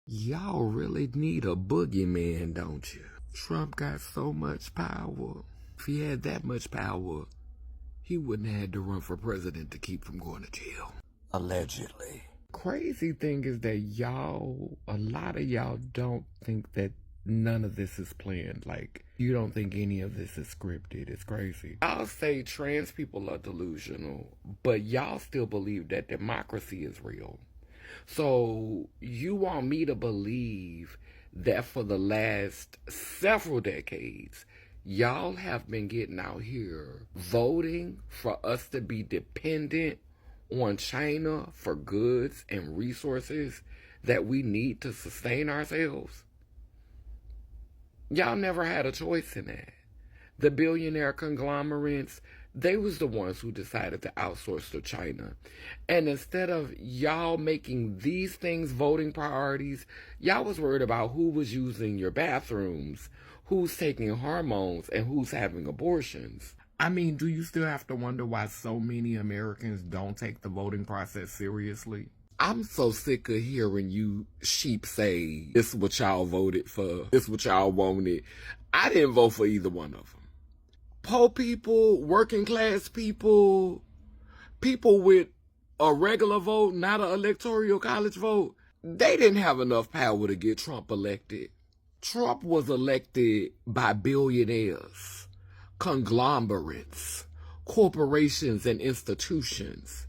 Y'all really need a boogeyman, don't you? Trump got so much power. If he had that much power, he wouldn't have had to run for president to keep from going to jail. Allegedly. Crazy thing is that a lot of y'all don't think that none of this is planned. Like, you don't think any of this is scripted. It's crazy. I'll say trans people are delusional, but y'all still believe that democracy is real. So you want me to believe that for the last several decades, y'all have been getting out here voting for us to be dependent on China for goods and resources that we need to sustain ourselves? Y'all never had a choice in that. The billionaire conglomerates, they was the ones who decided to outsource to China. And instead of y'all making these things voting priorities, y'all was worried about who was using your bathrooms, who's taking hormones, and who's having abortions. I mean, do you still have to wonder why so many Americans don't take the voting process seriously? I'm so sick of hearing you sheep say, this is what y'all voted for, this is what y'all wanted. I didn't vote for either one of them. Poor people, working class people, people with a regular vote, not an electoral college vote, they didn't have enough power to get Trump elected. Trump was elected by billionaires, conglomerates, corporations, and institutions,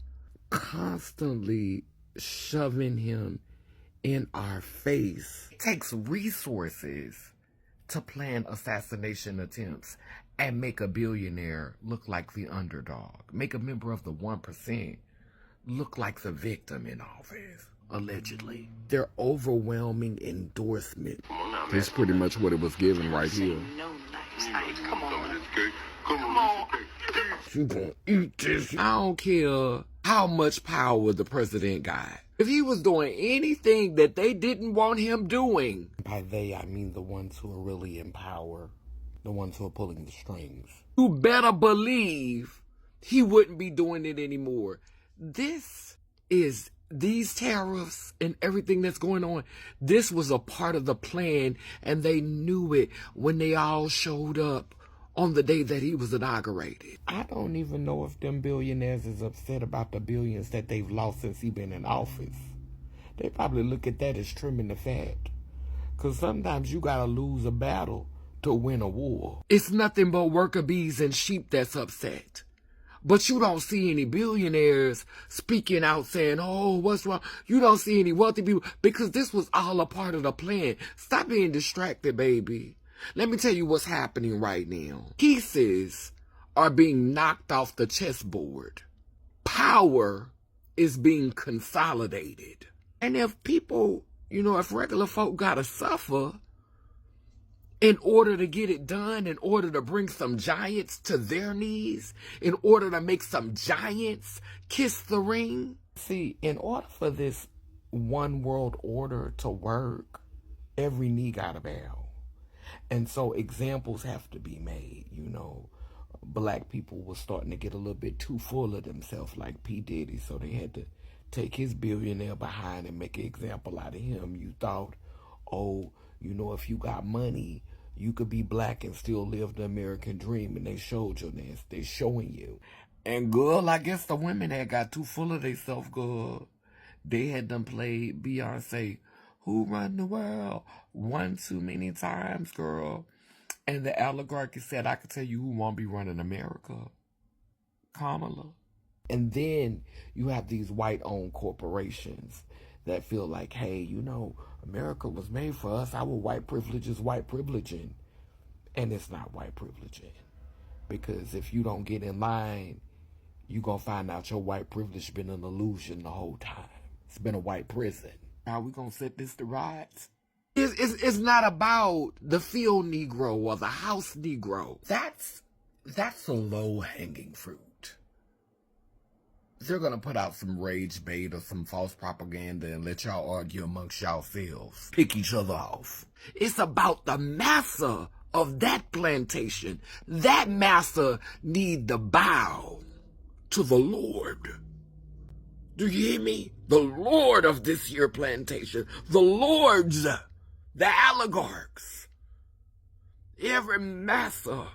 constantly shoving him in our face. It takes resources to plan assassination attempts and make a billionaire look like the underdog, make a member of the 1% look like the victim in office, allegedly. Their overwhelming endorsement is pretty much what it was given right here. Come on. Come on. You gonna eat this? I don't care how much power the president got. If he was doing anything that they didn't want him doing, by they, I mean the ones who are really in power, the ones who are pulling the strings, you better believe he wouldn't be doing it anymore. These tariffs and everything that's going on, this was a part of the plan, and they knew it when they all showed up on the day that he was inaugurated. I don't even know if them billionaires is upset about the billions that they've lost since he been in office. They probably look at that as trimming the fat. Because sometimes you gotta lose a battle to win a war. It's nothing but worker bees and sheep that's upset. But you don't see any billionaires speaking out saying, oh, what's wrong? You don't see any wealthy people, because this was all a part of the plan. Stop being distracted, baby. Let me tell you what's happening right now. Pieces are being knocked off the chessboard. Power is being consolidated. And if people, if regular folk gotta suffer in order to get it done, in order to bring some giants to their knees, in order to make some giants kiss the ring. See, in order for this one world order to work, every knee gotta bow. And so examples have to be made. Black people were starting to get a little bit too full of themselves, like P. Diddy, so they had to take his billionaire behind and make an example out of him. You thought, if you got money, you could be black and still live the American dream, and they showed you this. They're showing you. And girl, I guess the women had got too full of themselves, girl. They had done played Beyonce, Who Run the World, one too many times, girl. And the oligarchy said, I could tell you who won't be running America. Kamala. And then you have these white-owned corporations that feel like, hey, America was made for us. Our white privilege is white privileging. And it's not white privileging. Because if you don't get in line, you're going to find out your white privilege been an illusion the whole time. It's been a white prison. How we going to set this to rights? It's not about the field Negro or the house Negro. That's a low-hanging fruit. They're going to put out some rage bait or some false propaganda and let y'all argue amongst yourselves. Pick each other off. It's about the massa of that plantation. That massa need to bow to the Lord. Do you hear me? The lord of this here plantation, the lords, the oligarchs, every massa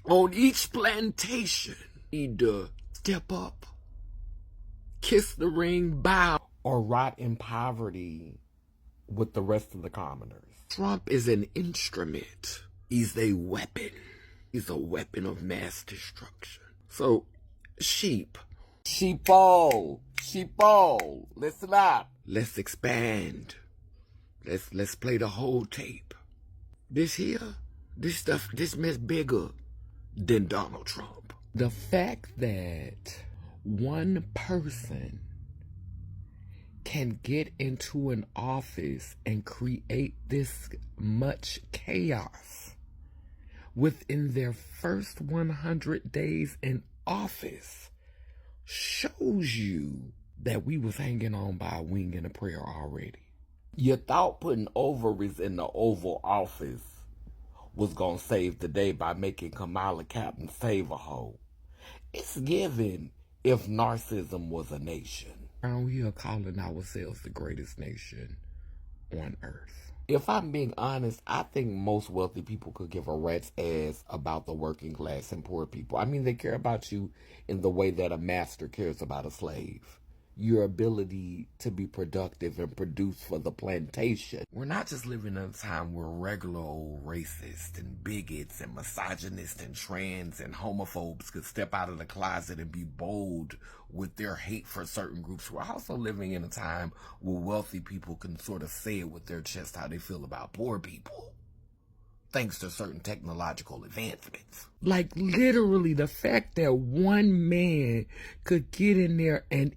on each plantation need to step up, kiss the ring, bow, or rot in poverty with the rest of the commoners. Trump is an instrument. He's a weapon. He's a weapon of mass destruction. So, sheepo, listen up. Let's expand. Let's play the whole tape. This mess bigger than Donald Trump. The fact that one person can get into an office and create this much chaos within their first 100 days in office shows you that we was hanging on by a wing and a prayer already. You thought putting ovaries in the Oval Office was gonna save the day by making Kamala Captain save a hoe. It's given if narcissism was a nation. Around here calling ourselves the greatest nation on earth. If I'm being honest, I think most wealthy people could give a rat's ass about the working class and poor people. I mean, they care about you in the way that a master cares about a slave. Your ability to be productive and produce for the plantation. We're not just living in a time where regular old racists and bigots and misogynists and trans and homophobes could step out of the closet and be bold with their hate for certain groups. We're also living in a time where wealthy people can sort of say it with their chest how they feel about poor people, thanks to certain technological advancements. Like literally the fact that one man could get in there and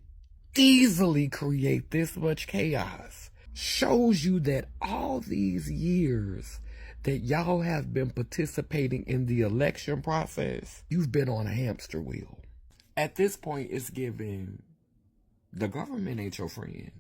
easily create this much chaos shows you that all these years that y'all have been participating in the election process, you've been on a hamster wheel. At this point, it's given the government ain't your friend.